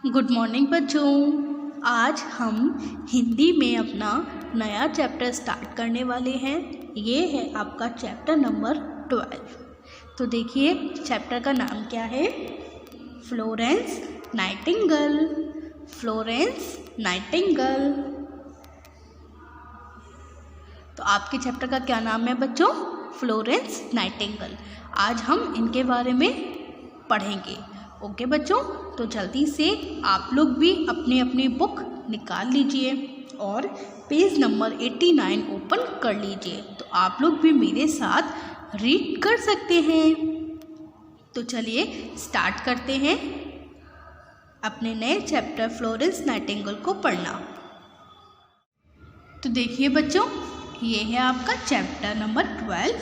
Good morning बच्चों। आज हम हिंदी में अपना नया चैप्टर स्टार्ट करने वाले हैं। ये है आपका चैप्टर नंबर 12। तो देखिए चैप्टर का नाम क्या है, फ्लोरेंस नाइटिंगेल। Florence Nightingale. तो आपके चैप्टर का क्या नाम है बच्चों, फ्लोरेंस नाइटिंगेल। आज हम इनके बारे में पढ़ेंगे। ओके बच्चों, तो जल्दी से आप लोग भी अपनी अपनी बुक निकाल लीजिए और पेज नंबर 89 ओपन कर लीजिए। तो आप लोग भी मेरे साथ रीड कर सकते हैं। तो चलिए स्टार्ट करते हैं अपने नए चैप्टर फ्लोरेंस नाइटिंगेल को पढ़ना। तो देखिए बच्चों, ये है आपका चैप्टर नंबर 12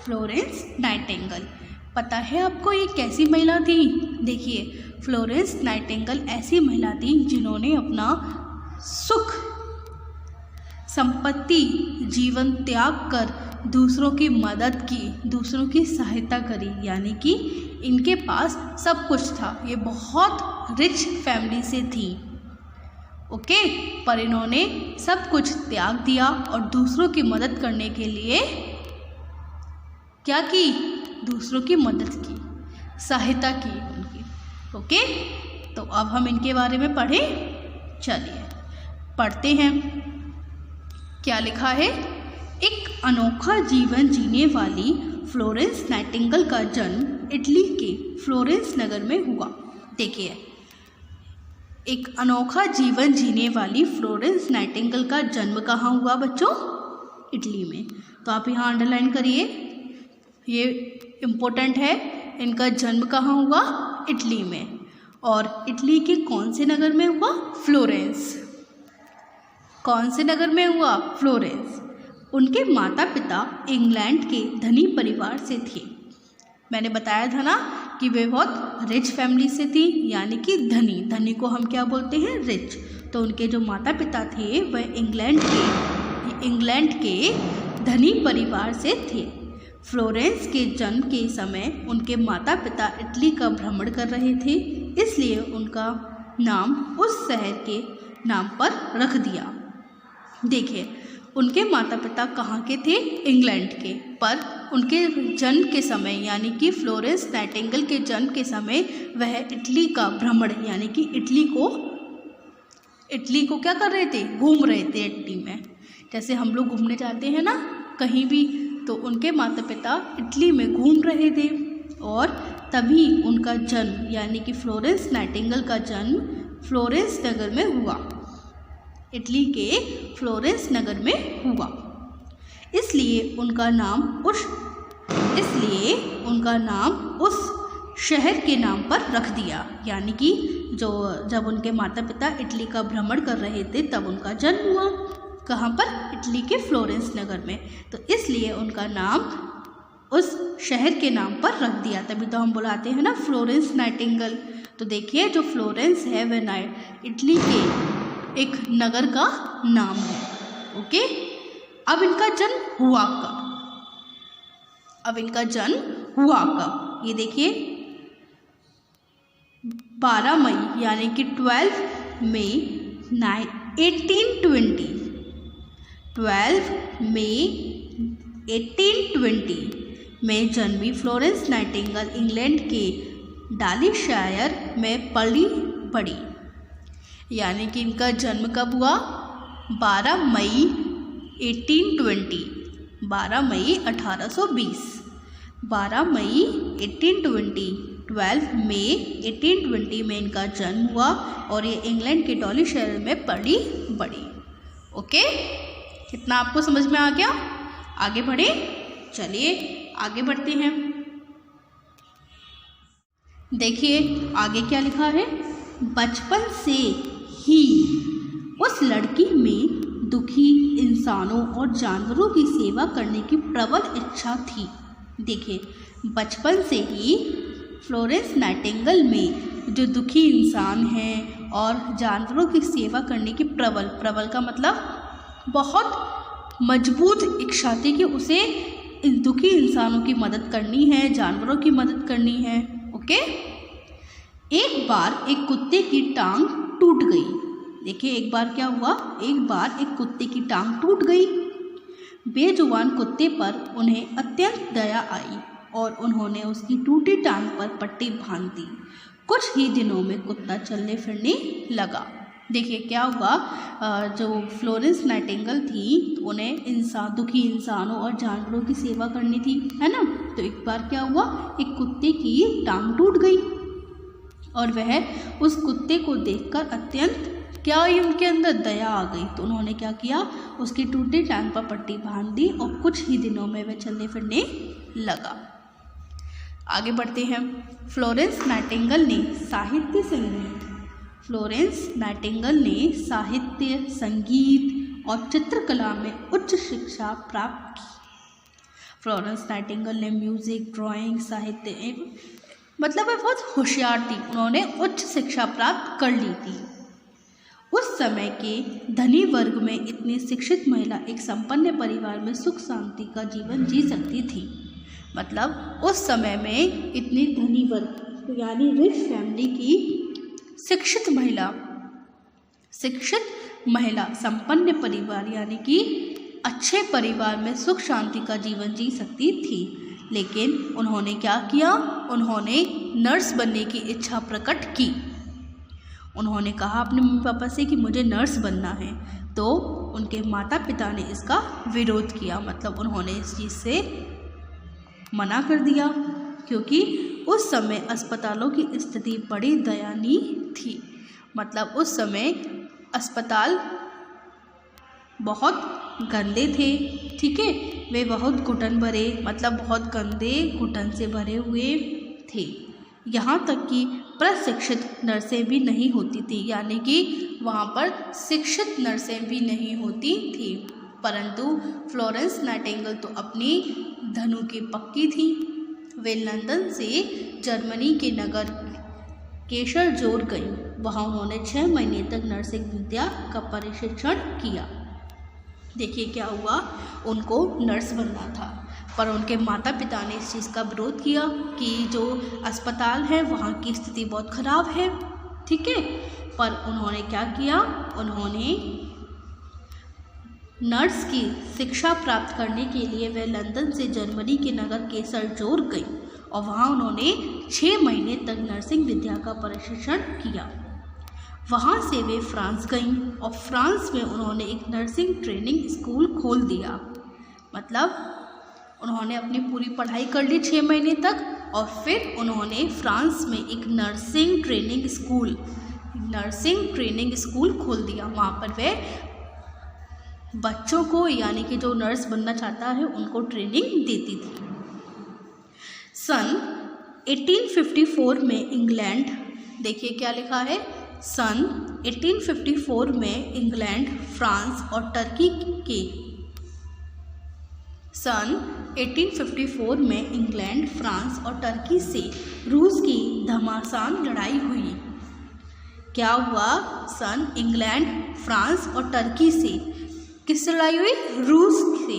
फ्लोरेंस नाइटिंगेल। पता है आपको ये कैसी महिला थी? देखिए फ्लोरेंस नाइटिंगेल ऐसी महिला थी जिन्होंने अपना सुख संपत्ति जीवन त्याग कर दूसरों की मदद की, दूसरों की सहायता करी। यानी कि इनके पास सब कुछ था, ये बहुत रिच फैमिली से थी। ओके, पर इन्होंने सब कुछ त्याग दिया और दूसरों की मदद करने के लिए क्या की? दूसरों की मदद की, सहायता की उनकी। ओके, तो अब हम इनके बारे में पढ़ें। चलिए पढ़ते हैं क्या लिखा है। एक अनोखा जीवन जीने वाली फ्लोरेंस नाइटिंगेल का जन्म इटली के फ्लोरेंस नगर में हुआ। देखिए, एक अनोखा जीवन जीने वाली फ्लोरेंस नाइटिंगेल का जन्म कहाँ हुआ बच्चों? इटली में। तो आप यहाँ अंडरलाइन करिए, ये इम्पोर्टेंट है। इनका जन्म कहाँ हुआ? इटली में। और इटली के कौन से नगर में हुआ? फ्लोरेंस। कौन से नगर में हुआ? फ्लोरेंस। उनके माता पिता इंग्लैंड के धनी परिवार से थे। मैंने बताया था ना कि वे बहुत रिच फैमिली से थी, यानी कि धनी। धनी को हम क्या बोलते हैं? रिच। तो उनके जो माता पिता थे वह इंग्लैंड के धनी परिवार से थे। फ्लोरेंस के जन्म के समय उनके माता पिता इटली का भ्रमण कर रहे थे, इसलिए उनका नाम उस शहर के नाम पर रख दिया। देखिए, उनके माता पिता कहाँ के थे? इंग्लैंड के। पर उनके जन्म के समय, यानी कि फ्लोरेंस नाइटिंगेल के जन्म के समय वह इटली का भ्रमण, यानी कि इटली को क्या कर रहे थे? घूम रहे थे इटली में। जैसे हम लोग घूमने जाते हैं ना कहीं भी, तो उनके माता पिता इटली में घूम रहे थे और तभी उनका जन्म, यानी कि फ्लोरेंस नाइटिंगेल का जन्म फ्लोरेंस नगर में हुआ। इटली के फ्लोरेंस नगर में हुआ। इसलिए उनका नाम उस शहर के नाम पर रख दिया। यानी कि जब उनके माता पिता इटली का भ्रमण कर रहे थे तब उनका जन्म हुआ। कहाँ पर? इटली के फ्लोरेंस नगर में। तो इसलिए उनका नाम उस शहर के नाम पर रख दिया। तभी तो हम बुलाते हैं ना फ्लोरेंस नाइटिंगेल। तो देखिए, जो फ्लोरेंस है वह इटली के एक नगर का नाम है। ओके, अब इनका जन्म हुआ कब? ये देखिए, 12 मई यानी कि 12 मई 1820 में जन्मी फ्लोरेंस नाइटिंगेल इंग्लैंड के डार्लिशायर में पली बड़ी। यानी कि इनका जन्म कब हुआ? 12 मई 1820, 12 मई 1820, 12 मई 1820, 12 मई 1820 में इनका जन्म हुआ और ये इंग्लैंड के डार्लिशायर में पली बड़ी। ओके, कितना आपको समझ में आ गया? आगे बढ़े। चलिए आगे बढ़ते हैं। देखिए आगे क्या लिखा है। बचपन से ही उस लड़की में दुखी इंसानों और जानवरों की सेवा करने की प्रबल इच्छा थी। देखिए, बचपन से ही फ्लोरेंस नाइटिंगेल में जो दुखी इंसान हैं और जानवरों की सेवा करने की प्रबल का मतलब बहुत मजबूत इच्छा थी कि उसे इन दुखी इंसानों की मदद करनी है, जानवरों की मदद करनी है। ओके, एक बार एक कुत्ते की टांग टूट गई। देखिए एक बार क्या हुआ, एक बार एक कुत्ते की टांग टूट गई। बेजुबान कुत्ते पर उन्हें अत्यंत दया आई और उन्होंने उसकी टूटी टांग पर पट्टी बांध दी। कुछ ही दिनों में कुत्ता चलने फिरने लगा। देखिए क्या हुआ, जो फ्लोरेंस नाइटिंगेल थी उन्हें दुखी इंसानों और जानवरों की सेवा करनी थी, है ना। तो एक बार क्या हुआ, एक कुत्ते की टांग टूट गई और वह उस कुत्ते को देखकर अत्यंत क्या हुई, उनके अंदर दया आ गई। तो उन्होंने क्या किया, उसकी टूटी टांग पर पट्टी बांध दी और कुछ ही दिनों में वह चलने फिरने लगा। आगे बढ़ते हैं। फ्लोरेंस नाइटिंगेल ने साहित्य, संगीत और चित्रकला में उच्च शिक्षा प्राप्त की। फ्लोरेंस नाइटिंगेल ने म्यूजिक, ड्राइंग, साहित्य मतलब वह बहुत होशियार थी, उन्होंने उच्च शिक्षा प्राप्त कर ली थी। उस समय के धनी वर्ग में इतनी शिक्षित महिला एक संपन्न परिवार में सुख शांति का जीवन जी सकती थी। मतलब उस समय में इतनी धनी वर्ग यानी रिच फैमिली की शिक्षित महिला संपन्न परिवार यानी कि अच्छे परिवार में सुख शांति का जीवन जी सकती थी। लेकिन उन्होंने क्या किया, उन्होंने नर्स बनने की इच्छा प्रकट की। उन्होंने कहा अपने मम्मी पापा से कि मुझे नर्स बनना है। तो उनके माता पिता ने इसका विरोध किया, मतलब उन्होंने इस चीज़ से मना कर दिया, क्योंकि उस समय अस्पतालों की स्थिति बड़ी दयनीय थी। मतलब उस समय अस्पताल बहुत गंदे थे, ठीक है, वे बहुत घुटन भरे, मतलब बहुत गंदे घुटन से भरे हुए थे। यहाँ तक कि प्रशिक्षित नर्सें भी नहीं होती थी, यानी कि वहाँ पर शिक्षित नर्सें भी नहीं होती थी। परंतु फ्लोरेंस नाइटिंगेल तो अपनी धनु की पक्की थी। वे लंदन से जर्मनी के नगर केशरजोर गईं। वहाँ उन्होंने 6 महीने तक नर्सिंग विद्या का प्रशिक्षण किया। देखिए क्या हुआ, उनको नर्स बनना था, पर उनके माता पिता ने इस चीज़ का विरोध किया कि जो अस्पताल है वहाँ की स्थिति बहुत ख़राब है, ठीक है। पर उन्होंने क्या किया, उन्होंने नर्स की शिक्षा प्राप्त करने के लिए वे लंदन से जर्मनी के नगर केशरजोर गई और वहाँ उन्होंने 6 महीने तक नर्सिंग विद्या का प्रशिक्षण किया। वहाँ से वे फ्रांस गईं और फ्रांस में उन्होंने एक नर्सिंग ट्रेनिंग स्कूल खोल दिया। मतलब उन्होंने अपनी पूरी पढ़ाई कर ली 6 महीने तक और फिर उन्होंने फ्रांस में एक नर्सिंग ट्रेनिंग स्कूल खोल दिया। वहाँ पर वे बच्चों को यानी कि जो नर्स बनना चाहता है उनको ट्रेनिंग देती थी। सन 1854 में इंग्लैंड, देखिए क्या लिखा है, सन 1854 में इंग्लैंड, फ्रांस और टर्की के सन 1854 में इंग्लैंड, फ्रांस और टर्की से रूस की घमासान लड़ाई हुई। क्या हुआ, सन इंग्लैंड, फ्रांस और टर्की से किससे लड़ाई हुई, रूस से,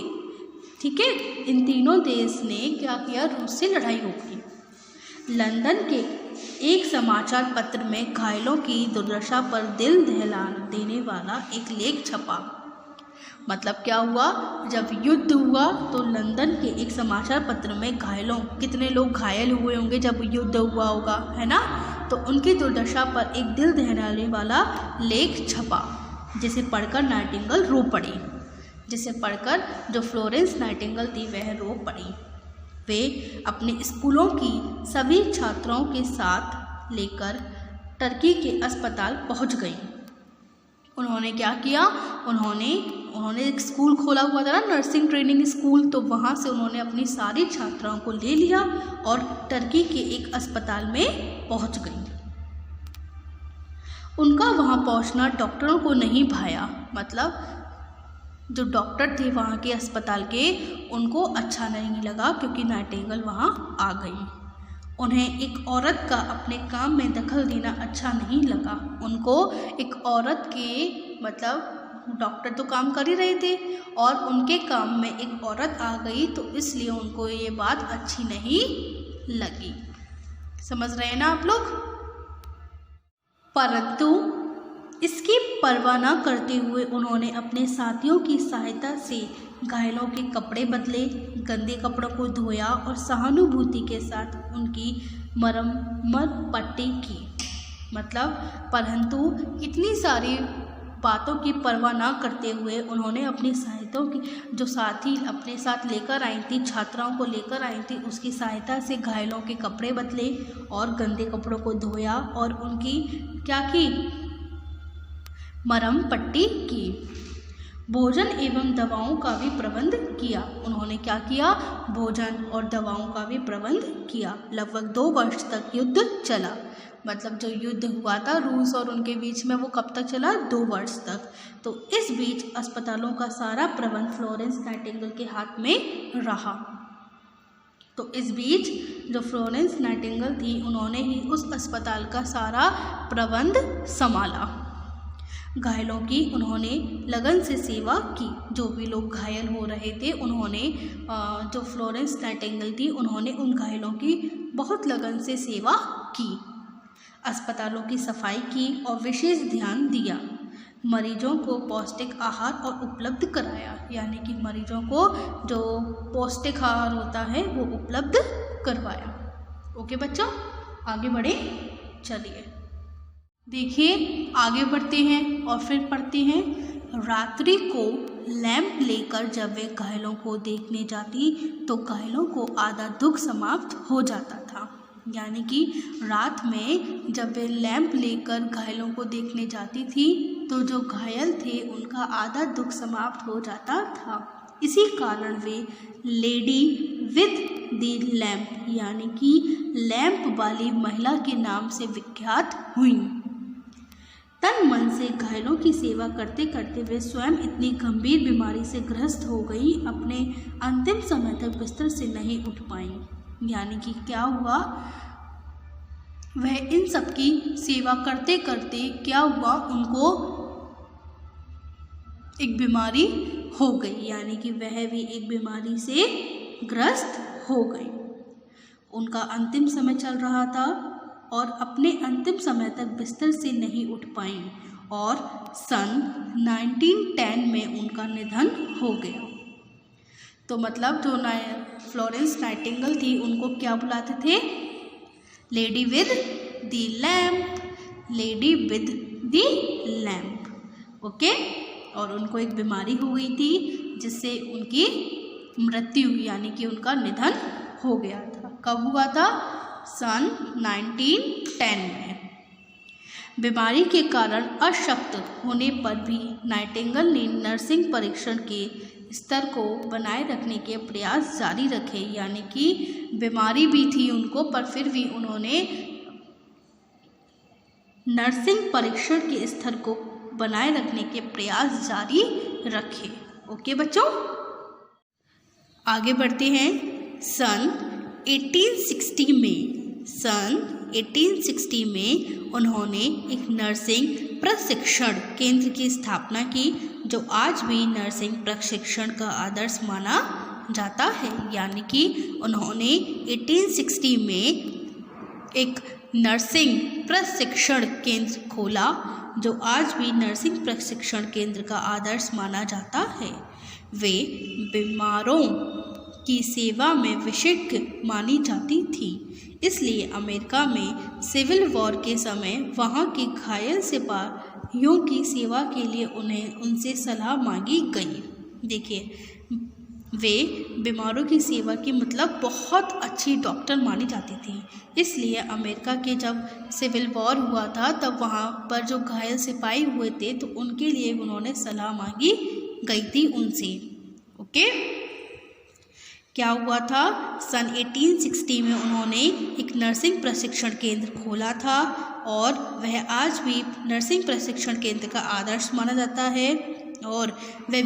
ठीक है। इन तीनों देश ने क्या किया, रूस से लड़ाई हो गई। लंदन के एक समाचार पत्र में घायलों की दुर्दशा पर दिल दहला देने वाला एक लेख छपा। मतलब क्या हुआ, जब युद्ध हुआ तो लंदन के एक समाचार पत्र में घायलों, कितने लोग घायल हुए होंगे जब युद्ध हुआ होगा, है ना, तो उनकी दुर्दशा पर एक दिल दहलाने वाला लेख छपा, जिसे पढ़कर नाइटिंगेल रो पड़ी। जिसे पढ़कर जो फ्लोरेंस नाइटिंगेल थी वह रो पड़ी। वे अपने स्कूलों की सभी छात्राओं के साथ लेकर टर्की के अस्पताल पहुंच गई। उन्होंने क्या किया, उन्होंने एक स्कूल खोला हुआ था ना, नर्सिंग ट्रेनिंग स्कूल, तो वहाँ से उन्होंने अपनी सारी छात्राओं को ले लिया और टर्की के एक अस्पताल में पहुँच गई। उनका वहाँ पहुँचना डॉक्टरों को नहीं भाया। मतलब जो डॉक्टर थे वहाँ के अस्पताल के, उनको अच्छा नहीं लगा क्योंकि नाइटिंगेल वहाँ आ गई। उन्हें एक औरत का अपने काम में दखल देना अच्छा नहीं लगा। उनको एक औरत के, मतलब डॉक्टर तो काम कर ही रहे थे और उनके काम में एक औरत आ गई, तो इसलिए उनको ये बात अच्छी नहीं लगी। समझ रहे हैं ना आप लोग। परंतु इसकी परवाह न करते हुए उन्होंने अपने साथियों की सहायता से घायलों के कपड़े बदले, गंदे कपड़ों को धोया और सहानुभूति के साथ उनकी मरम्मत पट्टी की। मतलब परंतु इतनी सारी बातों की परवाह ना करते हुए उन्होंने अपनी सहायताओं की, जो साथी अपने साथ लेकर आई थी, छात्राओं को लेकर आई थी, उसकी सहायता से घायलों के कपड़े बदले और गंदे कपड़ों को धोया और उनकी क्या की, मरहम पट्टी की। भोजन एवं दवाओं का भी प्रबंध किया। उन्होंने क्या किया, भोजन और दवाओं का भी प्रबंध किया। लगभग 2 वर्ष तक युद्ध चला। मतलब जो युद्ध हुआ था रूस और उनके बीच में, वो कब तक चला, 2 वर्ष तक। तो इस बीच अस्पतालों का सारा प्रबंध फ्लोरेंस नाइटिंगेल के हाथ में रहा। तो इस बीच जो फ्लोरेंस नाइटिंगेल थी उन्होंने ही उस अस्पताल का सारा प्रबंध संभाला। घायलों की उन्होंने लगन से सेवा की। जो भी लोग घायल हो रहे थे उन्होंने, जो फ्लोरेंस नाइटिंगेल थी उन्होंने उन घायलों की बहुत लगन से सेवा की। अस्पतालों की सफाई की और विशेष ध्यान दिया। मरीजों को पौष्टिक आहार और उपलब्ध कराया, यानी कि मरीजों को जो पौष्टिक आहार होता है वो उपलब्ध करवाया। ओके बच्चों, आगे बढ़े, चलिए देखिए आगे बढ़ते हैं और फिर पढ़ते हैं। रात्रि को लैंप लेकर जब वे घायलों को देखने जाती तो घायलों को आधा दुख समाप्त हो जाता था। यानी कि रात में जब वे लैंप लेकर घायलों को देखने जाती थी तो जो घायल थे उनका आधा दुख समाप्त हो जाता था। इसी कारण वे लेडी विद द लैंप, यानी कि लैंप वाली महिला के नाम से विख्यात हुई। तन मन से घायलों की सेवा करते करते वे स्वयं इतनी गंभीर बीमारी से ग्रस्त हो गई, अपने अंतिम समय तक बिस्तर से नहीं उठ पाईं। यानी कि क्या हुआ, वह इन सब की सेवा करते करते क्या हुआ, उनको एक बीमारी हो गई, यानी कि वह भी एक बीमारी से ग्रस्त हो गई। उनका अंतिम समय चल रहा था और अपने अंतिम समय तक बिस्तर से नहीं उठ पाईं और सन 1910 में उनका निधन हो गया। तो मतलब जो फ्लोरेंस नाइटिंगेल थी उनको क्या बुलाते थे, lady with the lamp, lady with the lamp. Okay, और उनको एक बीमारी हो गई थी जिससे उनकी मृत्यु यानी कि उनका निधन हो गया था। कब हुआ था, सन 1910 में। बीमारी के कारण अशक्त होने पर भी नाइटिंगेल ने नर्सिंग परीक्षण के स्तर को बनाए रखने के प्रयास जारी रखे। यानी कि बीमारी भी थी उनको, पर फिर भी उन्होंने नर्सिंग परीक्षण के स्तर को बनाए रखने के प्रयास जारी रखे। ओके बच्चों, आगे बढ़ते हैं। सन 1860 में उन्होंने एक नर्सिंग प्रशिक्षण केंद्र की स्थापना की, जो आज भी नर्सिंग प्रशिक्षण का आदर्श माना जाता है। यानी कि उन्होंने 1860 में एक नर्सिंग प्रशिक्षण केंद्र खोला, जो आज भी नर्सिंग प्रशिक्षण केंद्र का आदर्श माना जाता है। वे बीमारों की सेवा में विशेषज्ञ मानी जाती थी, इसलिए अमेरिका में सिविल वॉर के समय वहां के घायल सिपाहियों की सेवा के लिए उनसे सलाह मांगी गई। देखिए, वे बीमारों की सेवा की मतलब बहुत अच्छी डॉक्टर मानी जाती थी, इसलिए अमेरिका के जब सिविल वॉर हुआ था तब वहाँ पर जो घायल सिपाही हुए थे तो उनके लिए उन्होंने सलाह मांगी गई थी उनसे। ओके, क्या हुआ था, सन 1860 में उन्होंने एक नर्सिंग प्रशिक्षण केंद्र खोला था और वह आज भी नर्सिंग प्रशिक्षण केंद्र का आदर्श माना जाता है और वह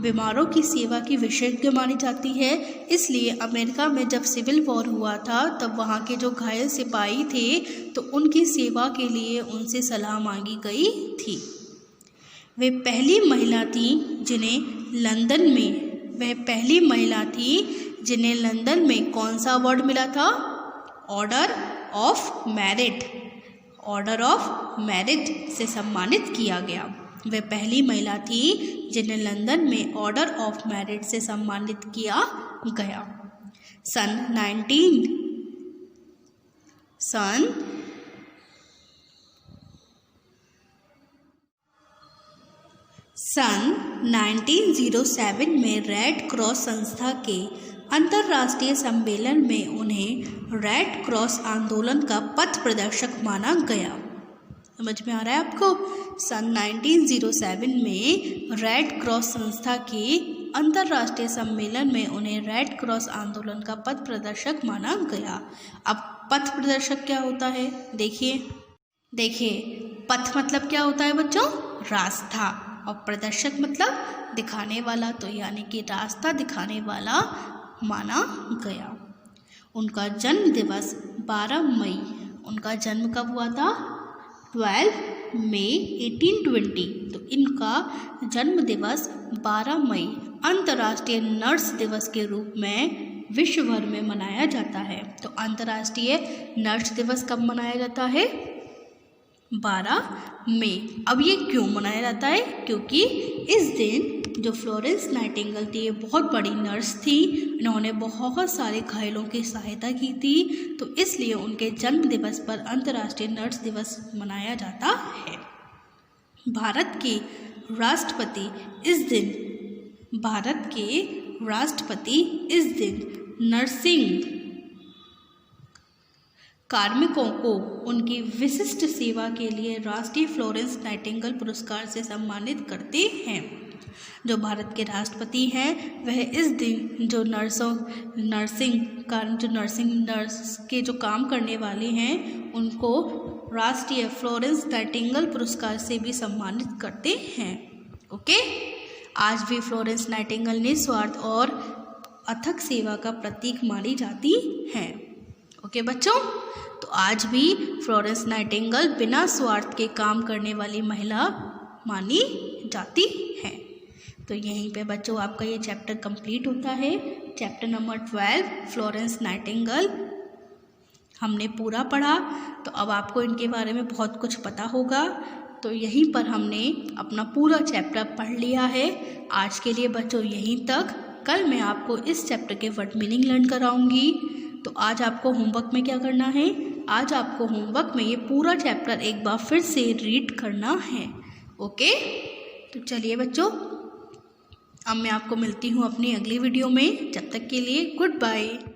बीमारों की सेवा की विशेषज्ञ मानी जाती है। इसलिए अमेरिका में जब सिविल वॉर हुआ था तब वहाँ के जो घायल सिपाही थे तो उनकी सेवा के लिए उनसे सलाह मांगी गई थी। वे पहली महिला थी जिन्हें लंदन में कौन सा अवार्ड मिला था, order of merit. Order of merit से सम्मानित किया गया। वे पहली महिला थी जिन्हें लंदन में ऑर्डर ऑफ मेरिट से सम्मानित किया गया। सन 1907 में रेड क्रॉस संस्था के अंतर्राष्ट्रीय सम्मेलन में उन्हें रेड क्रॉस आंदोलन का पथ प्रदर्शक माना गया। समझ में आ रहा है आपको? सन 1907 में रेड क्रॉस संस्था के अंतर्राष्ट्रीय सम्मेलन में उन्हें रेड क्रॉस आंदोलन का पथ प्रदर्शक माना गया। अब पथ प्रदर्शक क्या होता है? देखिए पथ मतलब क्या होता है बच्चों? रास्ता, और प्रदर्शक मतलब दिखाने वाला, तो यानी कि रास्ता दिखाने वाला माना गया। उनका जन्म दिवस 12 मई, उनका जन्म कब हुआ था? 12 मई 1820। तो इनका जन्म दिवस 12 मई अंतर्राष्ट्रीय नर्स दिवस के रूप में विश्व भर में मनाया जाता है। तो अंतर्राष्ट्रीय नर्स दिवस कब मनाया जाता है? 12 मई। अब ये क्यों मनाया जाता है? क्योंकि इस दिन जो फ्लोरेंस नाइटिंगेल थी, ये बहुत बड़ी नर्स थी, इन्होंने बहुत सारे घायलों की सहायता की थी, तो इसलिए उनके जन्म दिवस पर अंतर्राष्ट्रीय नर्स दिवस मनाया जाता है। भारत के राष्ट्रपति इस दिन नर्सिंग कार्मिकों को उनकी विशिष्ट सेवा के लिए राष्ट्रीय फ्लोरेंस नाइटिंगेल पुरस्कार से सम्मानित करते हैं। जो भारत के राष्ट्रपति हैं वह इस दिन जो नर्सिंग नर्स के जो काम करने वाले हैं उनको राष्ट्रीय फ्लोरेंस नाइटिंगेल पुरस्कार से भी सम्मानित करते हैं। ओके, आज भी फ्लोरेंस नाइटिंगेल निस्वार्थ और अथक सेवा का प्रतीक मानी जाती हैं। ओके बच्चों, तो आज भी फ्लोरेंस नाइटिंगेल बिना स्वार्थ के काम करने वाली महिला मानी जाती है। तो यहीं पे बच्चों आपका ये चैप्टर कंप्लीट होता है। चैप्टर नंबर 12 फ्लोरेंस नाइटिंगेल हमने पूरा पढ़ा। तो अब आपको इनके बारे में बहुत कुछ पता होगा। तो यहीं पर हमने अपना पूरा चैप्टर पढ़ लिया है। आज के लिए बच्चों यहीं तक। कल मैं आपको इस चैप्टर के वर्ड मीनिंग लर्न कराऊंगी। तो आज आपको होमवर्क में क्या करना है? आज आपको होमवर्क में ये पूरा चैप्टर एक बार फिर से रीड करना है। ओके, तो चलिए बच्चों, अब मैं आपको मिलती हूँ अपनी अगली वीडियो में। जब तक के लिए गुड बाय।